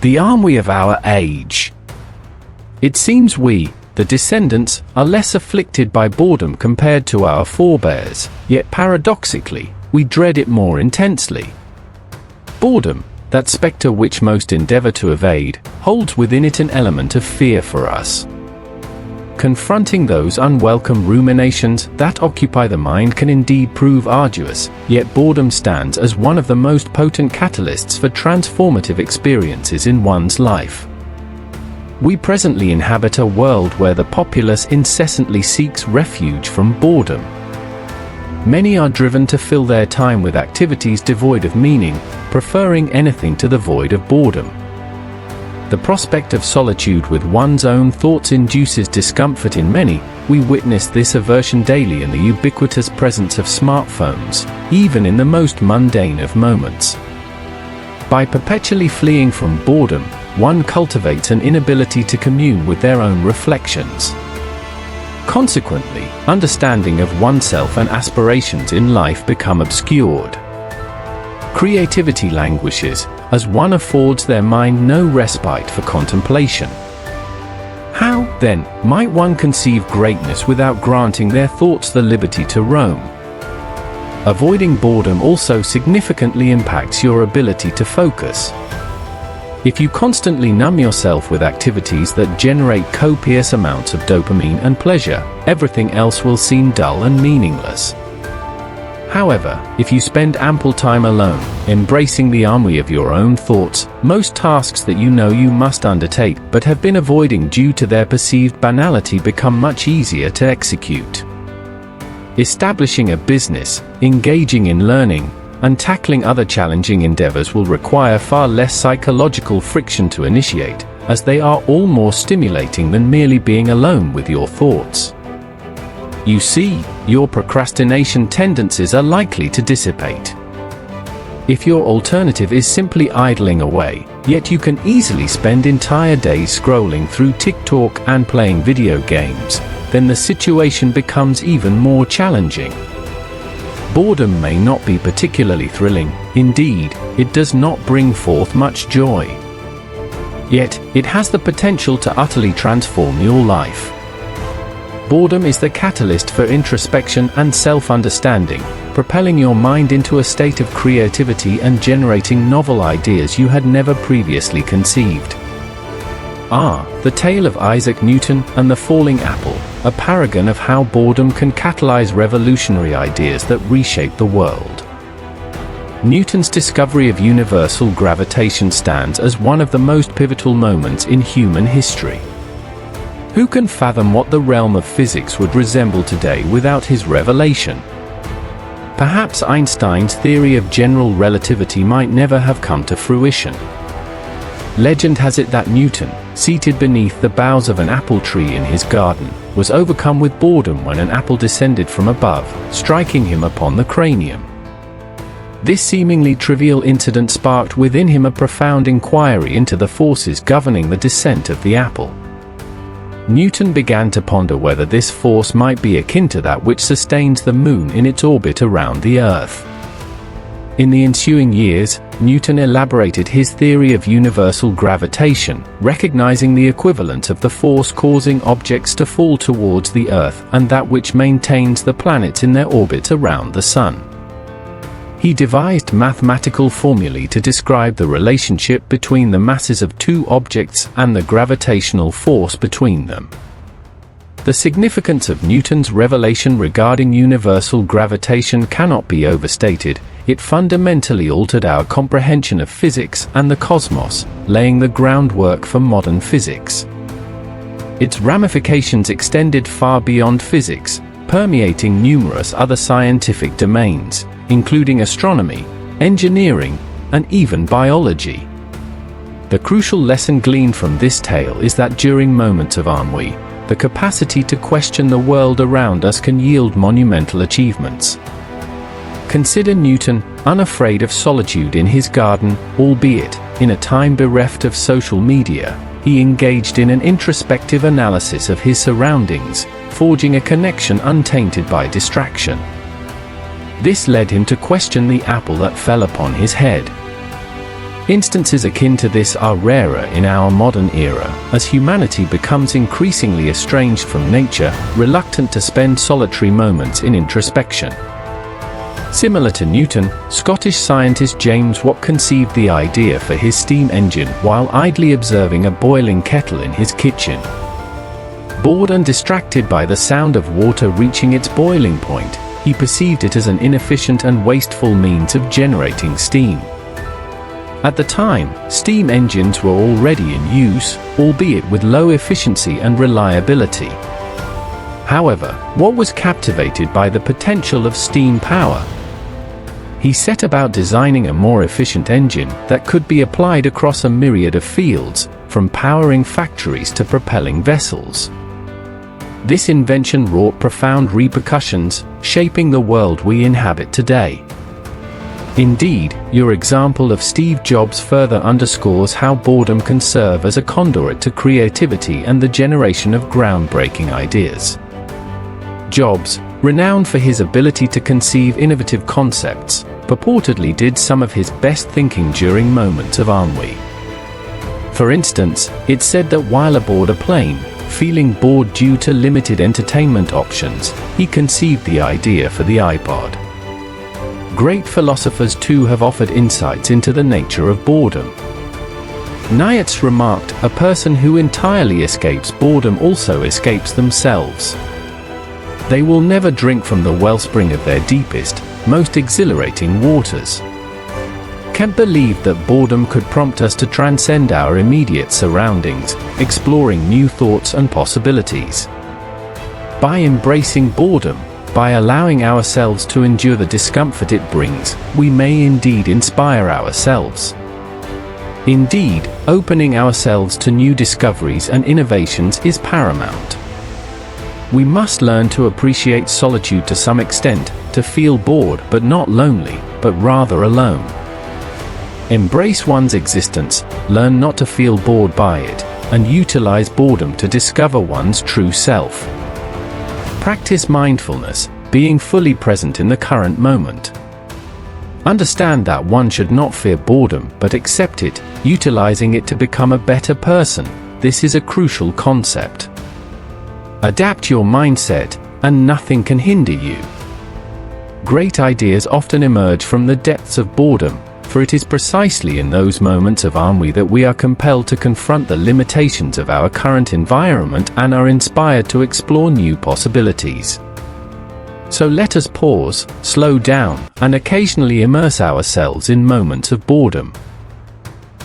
The ennui of our age. It seems we, the descendants, are less afflicted by boredom compared to our forebears, yet paradoxically, we dread it more intensely. Boredom, that spectre which most endeavour to evade, holds within it an element of fear for us. Confronting those unwelcome ruminations that occupy the mind can indeed prove arduous, yet boredom stands as one of the most potent catalysts for transformative experiences in one's life. We presently inhabit a world where the populace incessantly seeks refuge from boredom. Many are driven to fill their time with activities devoid of meaning, preferring anything to the void of boredom. The prospect of solitude with one's own thoughts induces discomfort in many. We witness this aversion daily in the ubiquitous presence of smartphones, even in the most mundane of moments. By perpetually fleeing from boredom, one cultivates an inability to commune with their own reflections. Consequently, understanding of oneself and aspirations in life become obscured. Creativity languishes, as one affords their mind no respite for contemplation. How, then, might one conceive greatness without granting their thoughts the liberty to roam? Avoiding boredom also significantly impacts your ability to focus. If you constantly numb yourself with activities that generate copious amounts of dopamine and pleasure, everything else will seem dull and meaningless. However, if you spend ample time alone, embracing the ennui of your own thoughts, most tasks that you know you must undertake but have been avoiding due to their perceived banality become much easier to execute. Establishing a business, engaging in learning, and tackling other challenging endeavors will require far less psychological friction to initiate, as they are all more stimulating than merely being alone with your thoughts. You see, your procrastination tendencies are likely to dissipate. If your alternative is simply idling away, yet you can easily spend entire days scrolling through TikTok and playing video games, then the situation becomes even more challenging. Boredom may not be particularly thrilling, indeed, it does not bring forth much joy. Yet, it has the potential to utterly transform your life. Boredom is the catalyst for introspection and self-understanding, propelling your mind into a state of creativity and generating novel ideas you had never previously conceived. The Tale of Isaac Newton and the Falling Apple, a paragon of how boredom can catalyze revolutionary ideas that reshape the world. Newton's discovery of universal gravitation stands as one of the most pivotal moments in human history. Who can fathom what the realm of physics would resemble today without his revelation? Perhaps Einstein's theory of general relativity might never have come to fruition. Legend has it that Newton, seated beneath the boughs of an apple tree in his garden, was overcome with boredom when an apple descended from above, striking him upon the cranium. This seemingly trivial incident sparked within him a profound inquiry into the forces governing the descent of the apple. Newton began to ponder whether this force might be akin to that which sustains the Moon in its orbit around the Earth. In the ensuing years, Newton elaborated his theory of universal gravitation, recognizing the equivalent of the force causing objects to fall towards the Earth and that which maintains the planets in their orbits around the Sun. He devised mathematical formulae to describe the relationship between the masses of two objects and the gravitational force between them. The significance of Newton's revelation regarding universal gravitation cannot be overstated. It fundamentally altered our comprehension of physics and the cosmos, laying the groundwork for modern physics. Its ramifications extended far beyond physics, permeating numerous other scientific domains, including astronomy, engineering, and even biology. The crucial lesson gleaned from this tale is that during moments of ennui, the capacity to question the world around us can yield monumental achievements. Consider Newton, unafraid of solitude in his garden, albeit, in a time bereft of social media, he engaged in an introspective analysis of his surroundings, forging a connection untainted by distraction. This led him to question the apple that fell upon his head. Instances akin to this are rarer in our modern era, as humanity becomes increasingly estranged from nature, reluctant to spend solitary moments in introspection. Similar to Newton, Scottish scientist James Watt conceived the idea for his steam engine while idly observing a boiling kettle in his kitchen. Bored and distracted by the sound of water reaching its boiling point, he perceived it as an inefficient and wasteful means of generating steam. At the time, steam engines were already in use, albeit with low efficiency and reliability. However, Watt was captivated by the potential of steam power. He set about designing a more efficient engine that could be applied across a myriad of fields, from powering factories to propelling vessels. This invention wrought profound repercussions, shaping the world we inhabit today. Indeed, your example of Steve Jobs further underscores how boredom can serve as a conduit to creativity and the generation of groundbreaking ideas. Jobs, renowned for his ability to conceive innovative concepts, purportedly did some of his best thinking during moments of ennui. For instance, it's said that while aboard a plane, feeling bored due to limited entertainment options, he conceived the idea for the iPod. Great philosophers too have offered insights into the nature of boredom. Nietzsche remarked, "A person who entirely escapes boredom also escapes themselves." They will never drink from the wellspring of their deepest, most exhilarating waters. Kant believed that boredom could prompt us to transcend our immediate surroundings, exploring new thoughts and possibilities. By embracing boredom, by allowing ourselves to endure the discomfort it brings, we may indeed inspire ourselves. Indeed, opening ourselves to new discoveries and innovations is paramount. We must learn to appreciate solitude to some extent, to feel bored but not lonely, but rather alone. Embrace one's existence, learn not to feel bored by it, and utilize boredom to discover one's true self. Practice mindfulness, being fully present in the current moment. Understand that one should not fear boredom but accept it, utilizing it to become a better person. This is a crucial concept. Adapt your mindset, and nothing can hinder you. Great ideas often emerge from the depths of boredom, for it is precisely in those moments of ennui that we are compelled to confront the limitations of our current environment and are inspired to explore new possibilities. So let us pause, slow down, and occasionally immerse ourselves in moments of boredom.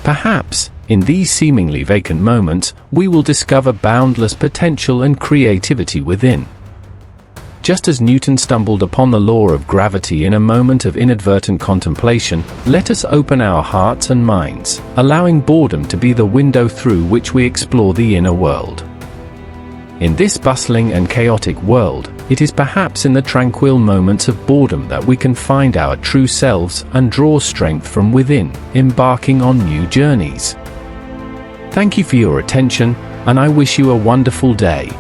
Perhaps, in these seemingly vacant moments, we will discover boundless potential and creativity within. Just as Newton stumbled upon the law of gravity in a moment of inadvertent contemplation, let us open our hearts and minds, allowing boredom to be the window through which we explore the inner world. In this bustling and chaotic world, it is perhaps in the tranquil moments of boredom that we can find our true selves and draw strength from within, embarking on new journeys. Thank you for your attention, and I wish you a wonderful day.